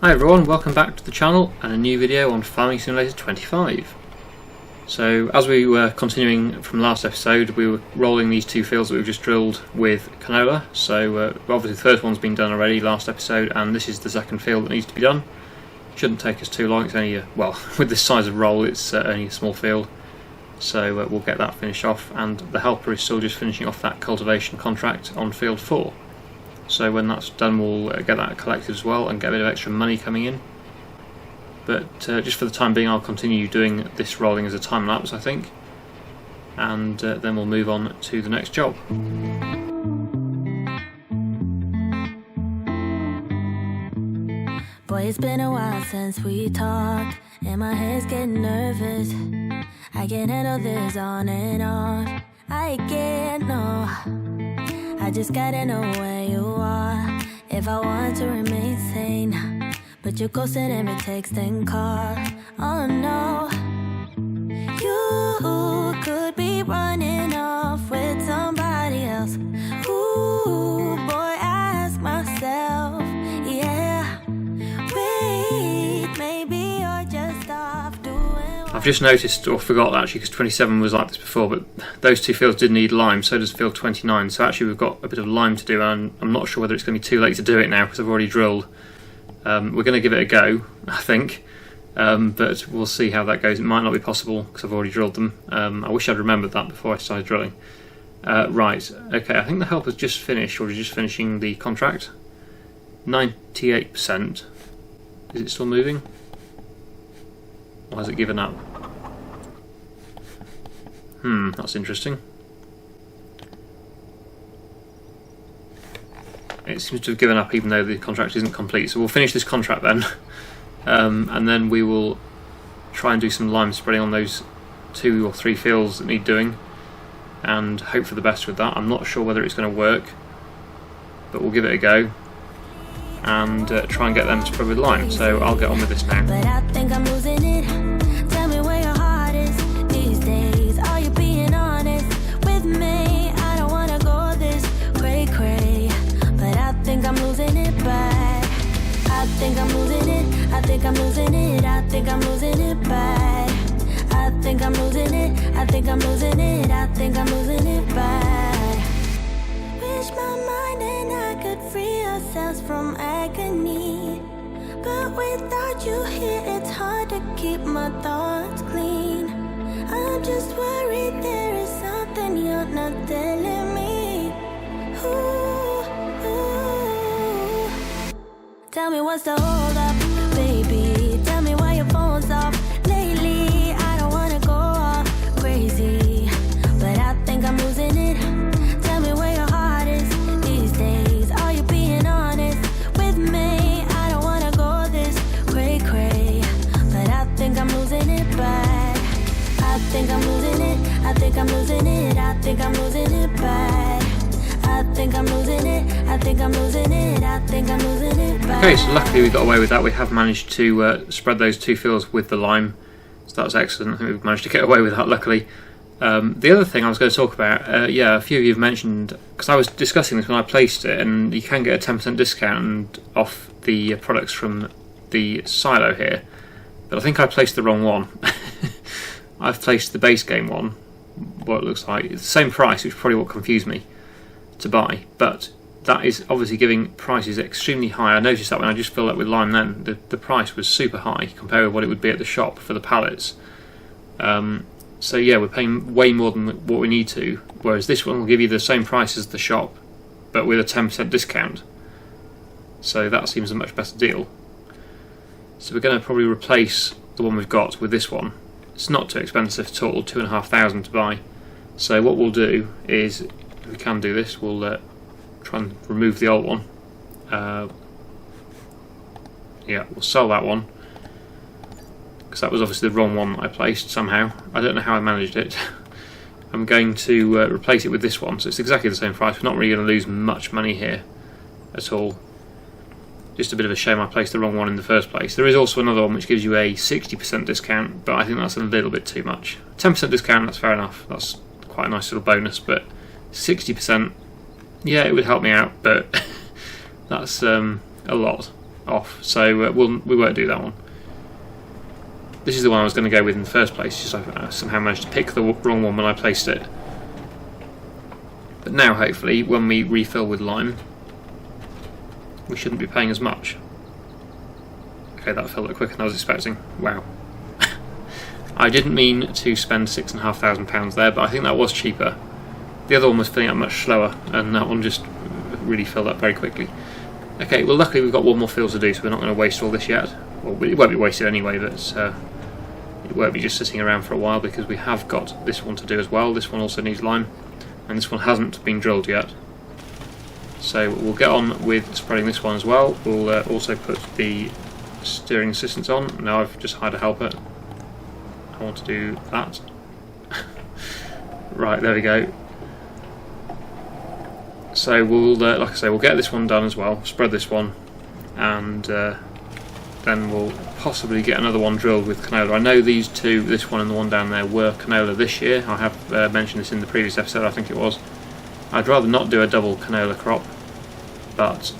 Hi everyone, welcome back to the channel and a new video on Farming Simulator 25. So as we were continuing from last episode, we were rolling these two fields that we've just drilled with canola. So obviously the first one's been done already last episode, and this is the second field that needs to be done. Shouldn't take us too long, it's only well, with this size of roll it's only a small field. So we'll get that finished off, and the helper is still just finishing off that cultivation contract on field 4. So when that's done, we'll get that collected as well and get a bit of extra money coming in. But just for the time being, I'll continue doing this rolling as a time lapse, I think, and then we'll move on to the next job. Boy, it's been a while since we talked, and my head's getting nervous. I can't handle this on and off. I can't, no. I just gotta know where you are if I want to remain sane. But you're ghosting every text and call. Oh no, you could be running off with somebody else. Ooh, boy, I ask myself, yeah. Wait, maybe you're just off doing. I've just noticed, or forgot actually, because 27 was like this before, but those two fields did need lime, so does field 29. So actually we've got a bit of lime to do, and I'm not sure whether it's going to be too late to do it now because I've already drilled. We're going to give it a go, I think, but we'll see how that goes. It might not be possible because I've already drilled them. I wish I'd remembered that before I started drilling. Right, okay, I think the helper's just finished, or is just finishing the contract. 98%. Is it still moving? Or has it given up? That's interesting. It seems to have given up even though the contract isn't complete. So we'll finish this contract then, and then we will try and do some lime spreading on those 2 or 3 fields that need doing, and hope for the best with that. I'm not sure whether it's going to work, but we'll give it a go and try and get them spread with lime. So I'll get on with this now. But I think I'm losing it. Tell me where your heart is these days. Are you being honest with me? I don't wanna go this cray cray, but I think I'm losing it bad. I think I'm losing it. I think I'm losing it. I think I'm losing it bad. I think I'm losing it. I think I'm losing it. I think I'm losing it bad. Wish my mind and I could free ourselves from agony, but without you here it's hard to keep my thoughts clean. I'm just worried there is something you're not telling me. Ooh, ooh. Tell me what's the hold up, baby. Tell me why your phone's off lately. I don't wanna go all crazy, but I think I'm losing it. Tell me where your heart is these days. Are you being honest with me? I don't wanna go this cray cray, but I think I'm losing it bad. I think I'm losing it. I think I'm losing it. I think I'm losing it bad. I think I'm losing it. I think I'm losing it. I think I'm losing it bad. Okay, so luckily we got away with that. We have managed to spread those 2 fields with the lime, so that's excellent. I think we've managed to get away with that, luckily. The other thing I was going to talk about, yeah, a few of you have mentioned, because I was discussing this when I placed it, and you can get a 10% discount off the products from the silo here, but I think I placed the wrong one. I've placed the base game one, what it looks like. It's the same price, which is probably what confused me to buy, but that is obviously giving prices extremely high. I noticed that when I just filled up with lime then, the price was super high compared with what it would be at the shop for the pallets. So yeah, we're paying way more than what we need to, whereas this one will give you the same price as the shop, but with a 10% discount. So that seems a much better deal. So we're going to probably replace the one we've got with this one. It's not too expensive at all, 2,500 to buy. So what we'll do is, if we can do this, we'll try and remove the old one. Yeah, we'll sell that one, because that was obviously the wrong one that I placed somehow. I don't know how I managed it. I'm going to replace it with this one, so it's exactly the same price. We're not really going to lose much money here at all. Just a bit of a shame I placed the wrong one in the first place. There is also another one which gives you a 60% discount, but I think that's a little bit too much. 10% discount, that's fair enough. That's quite a nice little bonus, but 60%, yeah, it would help me out, but that's a lot. off, so we won't do that one. This is the one I was going to go with in the first place, just I somehow managed to pick the wrong one when I placed it. But now hopefully when we refill with lime we shouldn't be paying as much. Okay, that filled up quicker than I was expecting. Wow. I didn't mean to spend £6,500 there, but I think that was cheaper. The other one was filling up much slower, and that one just really filled up very quickly. Okay, well luckily we've got one more fill to do, so we're not going to waste all this yet. Well, it won't be wasted anyway, but it won't be just sitting around for a while because we have got this one to do as well. This one also needs lime, and this one hasn't been drilled yet. So we'll get on with spreading this one as well. We'll also put the steering assistance on. Now I've just hired a helper. I want to do that. Right, there we go. So we'll, like I say, we'll get this one done as well, spread this one, and then we'll possibly get another one drilled with canola. I know these two, this one and the one down there, were canola this year. I have mentioned this in the previous episode, I think it was. I'd rather not do a double canola crop, but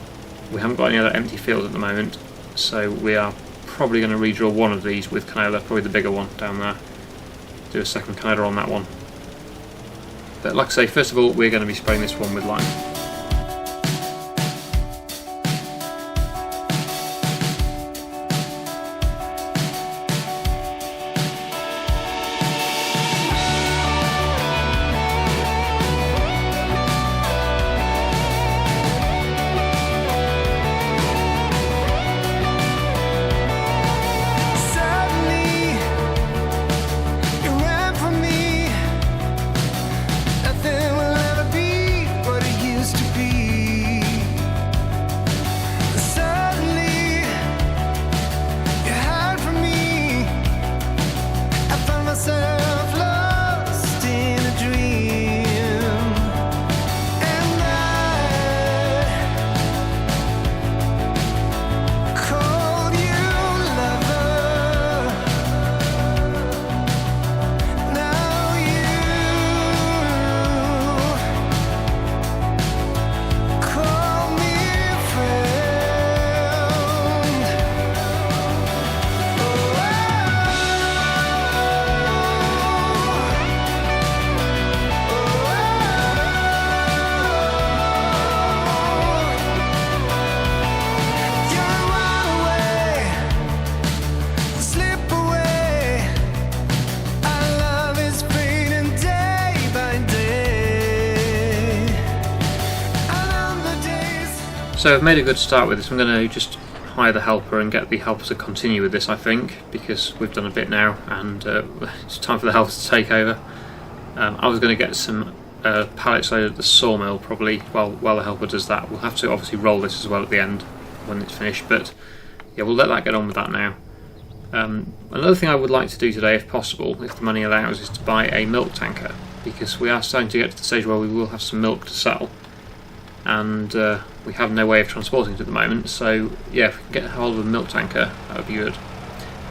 we haven't got any other empty fields at the moment, so we are probably going to re-drill one of these with canola, probably the bigger one down there. Do a second canola on that one. But like I say, first of all we're going to be spraying this one with lime. So I've made a good start with this. I'm going to just hire the helper and get the helper to continue with this, I think, because we've done a bit now and it's time for the helper to take over. I was going to get some pallets loaded at the sawmill probably while the helper does that. We'll have to obviously roll this as well at the end when it's finished, but yeah, we'll let that get on with that now. Another thing I would like to do today, if possible, if the money allows, is to buy a milk tanker, because we are starting to get to the stage where we will have some milk to sell, and we have no way of transporting it at the moment. So yeah, if we can get hold of a milk tanker, that would be good.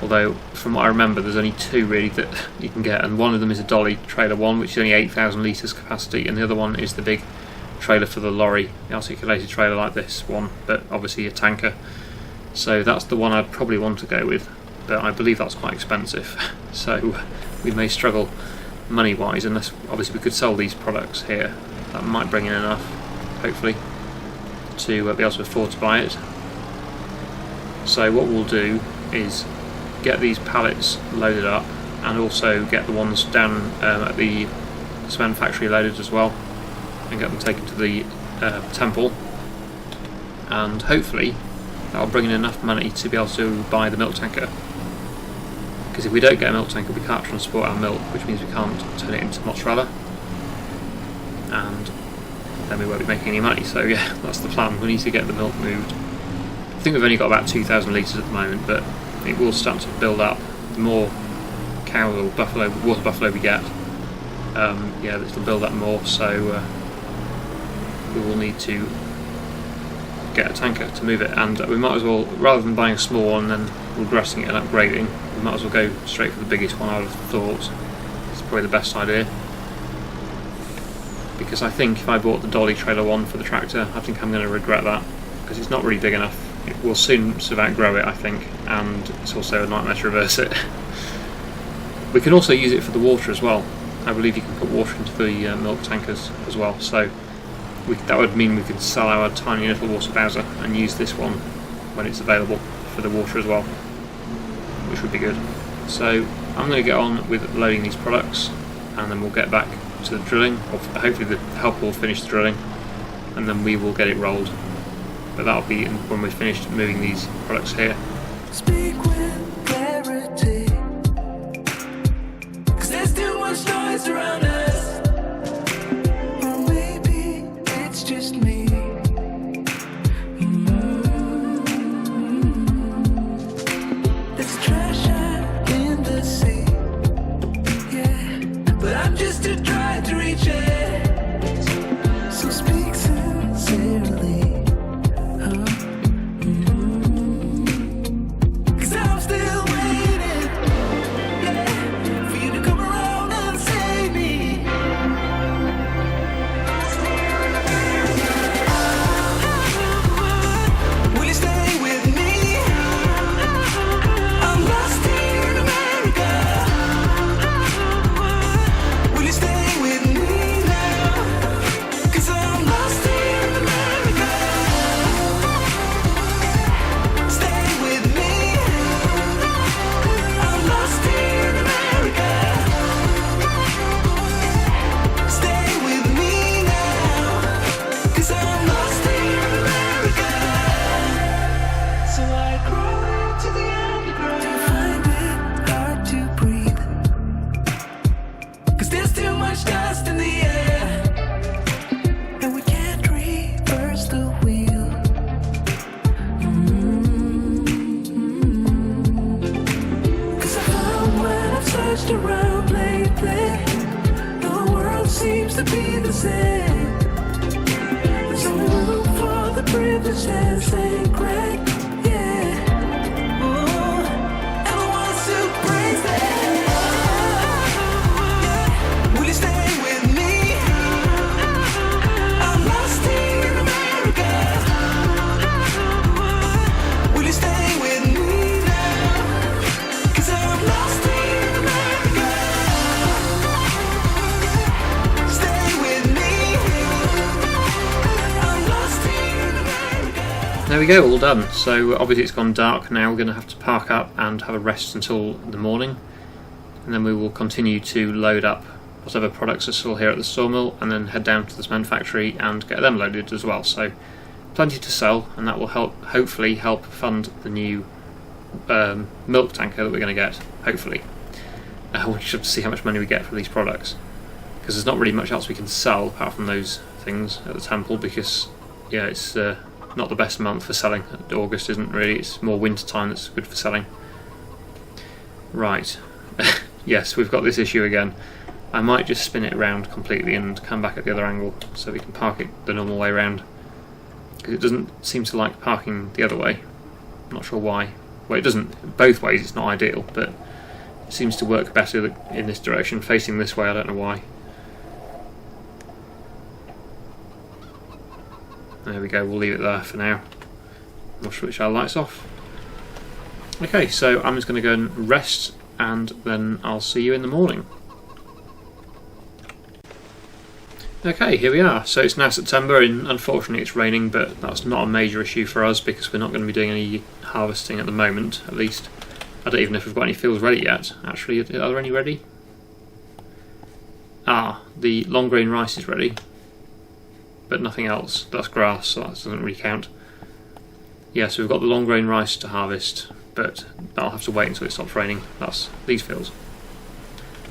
Although from what I remember there's only two really that you can get, and one of them is a dolly trailer one, which is only 8,000 litres capacity, and the other one is the big trailer for the lorry, the articulated trailer like this one, but obviously a tanker. So that's the one I'd probably want to go with, but I believe that's quite expensive, so we may struggle money wise unless obviously we could sell these products here. That might bring in enough, hopefully, to be able to afford to buy it. So what we'll do is get these pallets loaded up and also get the ones down at the cement factory loaded as well, and get them taken to the temple, and hopefully that'll bring in enough money to be able to buy the milk tanker, because if we don't get a milk tanker we can't transport our milk, which means we can't turn it into mozzarella, and then we won't be making any money. So yeah, that's the plan. We need to get the milk moved. I think we've only got about 2,000 litres at the moment, but it will start to build up. The more cow or buffalo, water buffalo we get, yeah, this will build up more, so we will need to get a tanker to move it, and we might as well, rather than buying a small one and then regressing it and upgrading, we might as well go straight for the biggest one. I would have thought it's probably the best idea, because I think if I bought the dolly trailer one for the tractor, I think I'm going to regret that, because it's not really big enough it will soon sort of outgrow it, I think, and it's also a nightmare to reverse it. We can also use it for the water as well. I believe you can put water into the milk tankers as well, so that would mean we could sell our tiny little water bowser and use this one when it's available for the water as well, which would be good. So I'm going to get on with loading these products, and then we'll get back to the drilling, or hopefully the helper will finish the drilling, and then we will get it rolled. But that'll be when we've finished moving these products here. Speak with clarity, 'cause there's too much noise around us. Or maybe it's just me. There's trash out in the sea, yeah, but I'm just too dry to reach it. So speak sincerely. Around lately, the world seems to be the same. There's no room for the privileged and sacred, yeah. Oh, and I want to praise them. Will you stay with me? I'm lost in America. Will you stay with me now? 'Cause I'm lost in There we go, all done. So obviously it's gone dark now. We're going to have to park up and have a rest until the morning, and then we will continue to load up whatever products are still here at the sawmill, and then head down to the cement factory and get them loaded as well. So plenty to sell, and that will hopefully help fund the new milk tanker that we're going to get, hopefully. We should have to see how much money we get for these products, because there's not really much else we can sell apart from those things at the temple, because yeah, it's not the best month for selling. August isn't really, it's more winter time that's good for selling. Right, yes, we've got this issue again. I might just spin it around completely and come back at the other angle so we can park it the normal way around, because it doesn't seem to like parking the other way. I'm not sure why. Well, it doesn't both ways, it's not ideal, but it seems to work better in this direction, facing this way. I don't know why. There we go, we'll leave it there for now. We'll switch our lights off. Okay, so I'm just going to go and rest, and then I'll see you in the morning. Okay, here we are. So it's now September, and unfortunately it's raining, but that's not a major issue for us because we're not going to be doing any harvesting at the moment, at least. I don't even know if we've got any fields ready yet. Actually, are there any ready? Ah, the long grain rice is ready, but nothing else. That's grass, so that doesn't really count. Yeah, so we've got the long grain rice to harvest, but that'll have to wait until it stops raining. That's these fields.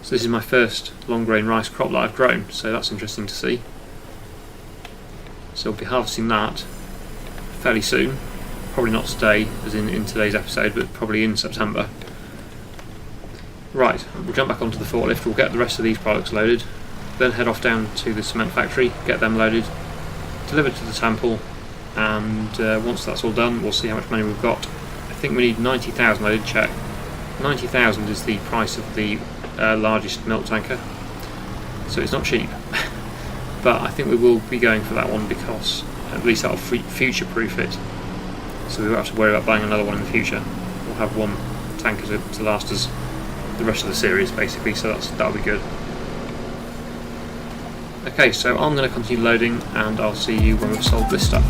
So this is my first long grain rice crop that I've grown, so that's interesting to see. So we'll be harvesting that fairly soon. Probably not today, as in today's episode, but probably in September. Right, we'll jump back onto the forklift, we'll get the rest of these products loaded, then head off down to the cement factory, get them loaded, delivered to the temple, and once that's all done, we'll see how much money we've got. I think we need 90,000, I did check. 90,000 is the price of the largest milk tanker, so it's not cheap. But I think we will be going for that one because at least that'll future-proof it. so we won't have to worry about buying another one in the future. We'll have one tanker to last us the rest of the series basically, so that'll be good. Okay, so I'm going to continue loading and I'll see you when we've sold this stuff.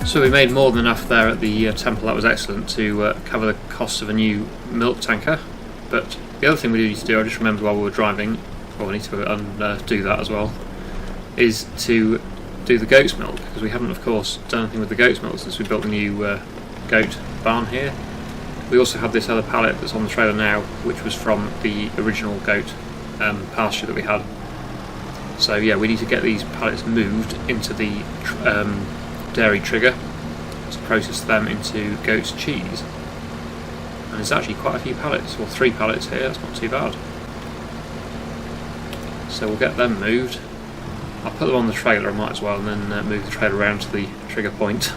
So we made more than enough there at the temple. That was excellent to cover the cost of a new milk tanker. But the other thing we need to do, I just remembered while we were driving, well, we need to do that as well, is to do the goat's milk, because we haven't of course done anything with the goat's milk since we built the new goat barn here. We also have this other pallet that's on the trailer now, which was from the original goat pasture that we had. So yeah, we need to get these pallets moved into the dairy trigger to process them into goat's cheese. And there's actually quite a few pallets, or 3 pallets here, that's not too bad. So we'll get them moved. I'll put them on the trailer, I might as well, and then move the trailer around to the trigger point.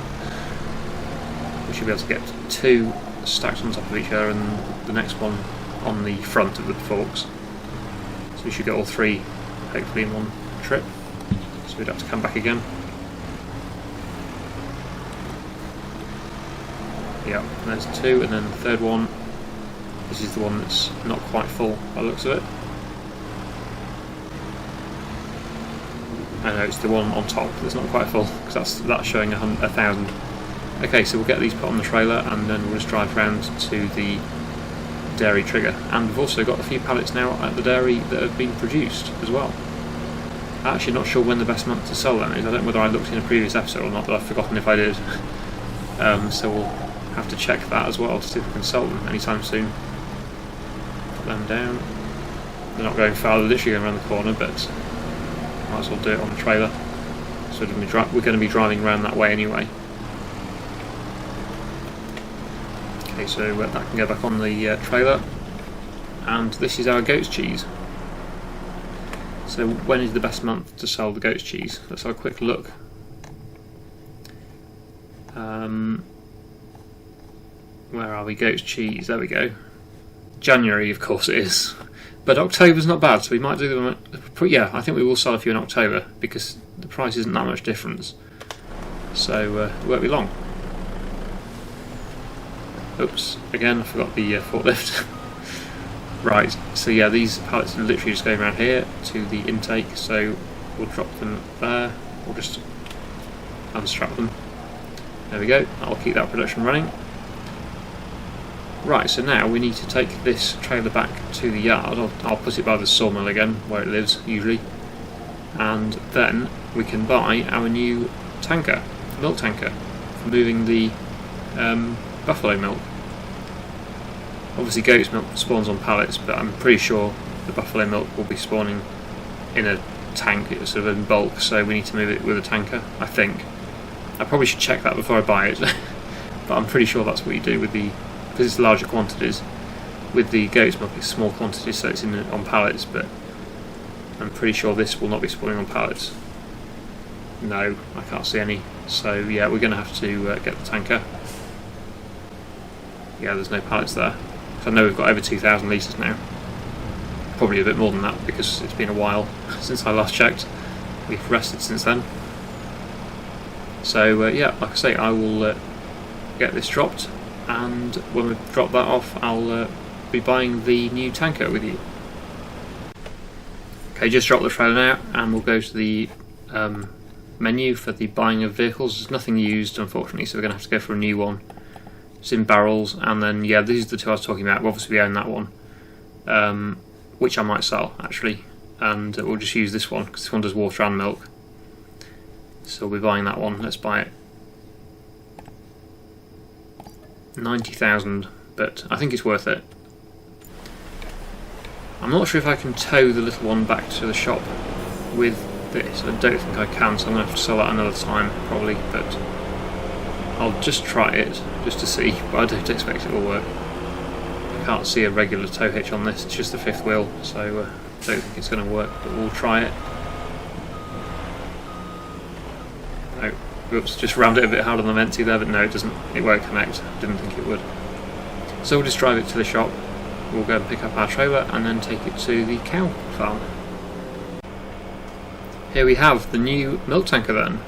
We should be able to get 2 stacked on top of each other and the next one on the front of the forks. So we should get all 3 hopefully in one trip, so we'd have to come back again. Yeah, and there's 2, and then the third one, this is the one that's not quite full by the looks of it. I know it's the one on top that's not quite full, because that's showing 1,000. Okay, so we'll get these put on the trailer and then we'll just drive around to the dairy trigger. And we've also got a few pallets now at the dairy that have been produced as well. I'm actually not sure when the best month to sell them is. I don't know whether I looked in a previous episode or not, but I've forgotten if I did. So we'll have to check that as well to see if we can sell them anytime soon. Put them down. They're not going far, they're literally going around the corner, but might as well do it on the trailer. So we're going to be driving around that way anyway. Okay, so that can go back on the trailer. And this is our goat's cheese. So when is the best month to sell the goat's cheese? Let's have a quick look. Where are we? Goat's cheese, there we go. January, of course it is. But October's not bad, so we might do them. Yeah, I think we will sell a few in October because the price isn't that much difference. So it won't be long. Oops, again I forgot the forklift. Right, so yeah, these pallets are literally just going around here to the intake, so we'll drop them there. We'll just unstrap them. There we go, I'll keep that production running. Right, so now we need to take this trailer back to the yard. I'll put it by the sawmill again, where it lives usually, and then we can buy our new tanker, milk tanker, for moving the buffalo milk. Obviously goat's milk spawns on pallets, but I'm pretty sure the buffalo milk will be spawning in a tank, sort of in bulk, so we need to move it with a tanker, I think. I probably should check that before I buy it, but I'm pretty sure that's what you do with the, because it's larger quantities. With the goat's milk it's small quantities, so it's on pallets, but I'm pretty sure this will not be spawning on pallets. No, I can't see any, so yeah, we're going to have to get the tanker. yeah, there's no pallets there. So I know we've got over 2,000 litres now. Probably a bit more than that because it's been a while since I last checked. We've rested since then. So yeah, like I say, I will get this dropped, and when we drop that off, I'll be buying the new tanker with you. Okay, just dropped the trailer now, and we'll go to the menu for the buying of vehicles. There's nothing used, unfortunately, so we're going to have to go for a new one. It's in barrels, and then yeah, these are the two I was talking about. Obviously we own that one, which I might sell actually, and we'll just use this one because this one does water and milk. So we'll be buying that one. Let's buy it. 90,000, but I think it's worth it. I'm not sure if I can tow the little one back to the shop with this. I don't think I can, so I'm going to have to sell that another time probably, but I'll just try it just to see, but I don't expect it will work. I can't see a regular tow hitch on this, it's just the fifth wheel, so I don't think it's going to work, but we'll try it. No, oops, just rammed it a bit harder than I meant to there, but no, it doesn't. It won't connect. Didn't think it would. So we'll just drive it to the shop. We'll go and pick up our trailer and then take it to the cow farm. Here we have the new milk tanker then.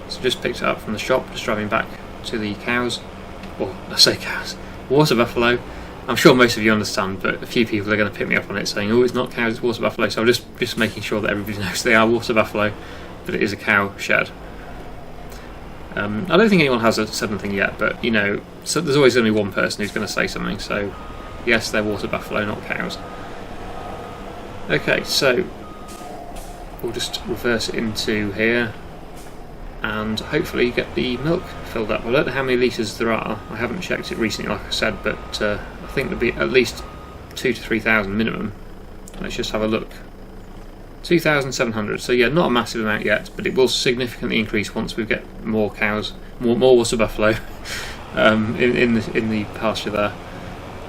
So just picked it up from the shop, just driving back to the cows, or I say cows, water buffalo. I'm sure most of you understand, but a few people are going to pick me up on it saying, oh, it's not cows, it's water buffalo. So I'm just making sure that everybody knows they are water buffalo, but it is a cow shed. I don't think anyone has said anything yet, but you know, so there's always only one person who's going to say something, so yes, they're water buffalo, not cows. Okay, so we'll just reverse it into here and hopefully get the milk filled up. I don't know how many litres there are, I haven't checked it recently like I said, but I think there'll be at least 2,000 to 3,000 minimum. Let's just have a look. 2,700, so yeah, not a massive amount yet, but it will significantly increase once we get more cows, more water buffalo in the pasture there.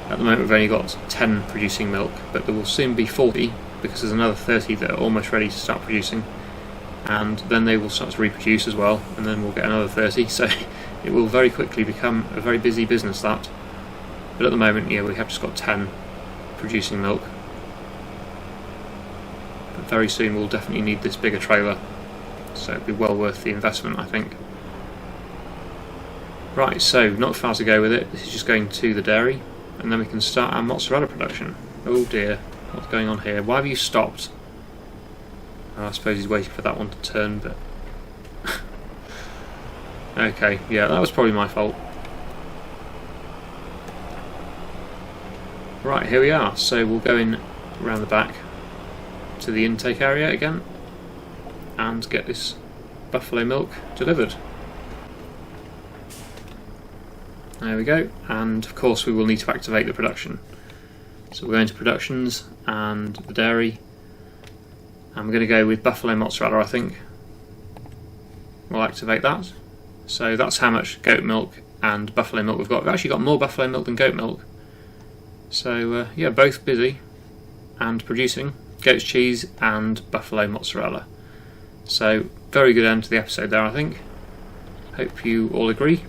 At the moment we've only got 10 producing milk, but there will soon be 40 because there's another 30 that are almost ready to start producing, and then they will start to reproduce as well, and then we'll get another 30, so it will very quickly become a very busy business that. But at the moment, yeah, we have just got 10 producing milk. But very soon we'll definitely need this bigger trailer, so it'll be well worth the investment, I think. Right, so not far to go with it. This is just going to the dairy, and then we can start our mozzarella production. Oh dear, what's going on here? Why have you stopped? I suppose he's waiting for that one to turn, but... okay, yeah, that was probably my fault. Right, here we are. So we'll go in around the back to the intake area again and get this buffalo milk delivered. There we go, and of course we will need to activate the production. So we're going to productions and the dairy, and we're going to go with buffalo mozzarella, I think. We'll activate that. So that's how much goat milk and buffalo milk we've got. We've actually got more buffalo milk than goat milk. So yeah, both busy and producing goat's cheese and buffalo mozzarella. So very good end to the episode there, I think. Hope you all agree.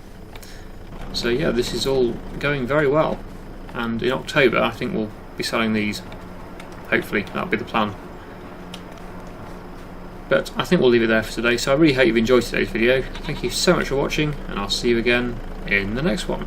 So yeah, this is all going very well, and in October I think we'll be selling these. Hopefully, that'll be the plan. But I think we'll leave it there for today, so I really hope you've enjoyed today's video. Thank you so much for watching, and I'll see you again in the next one.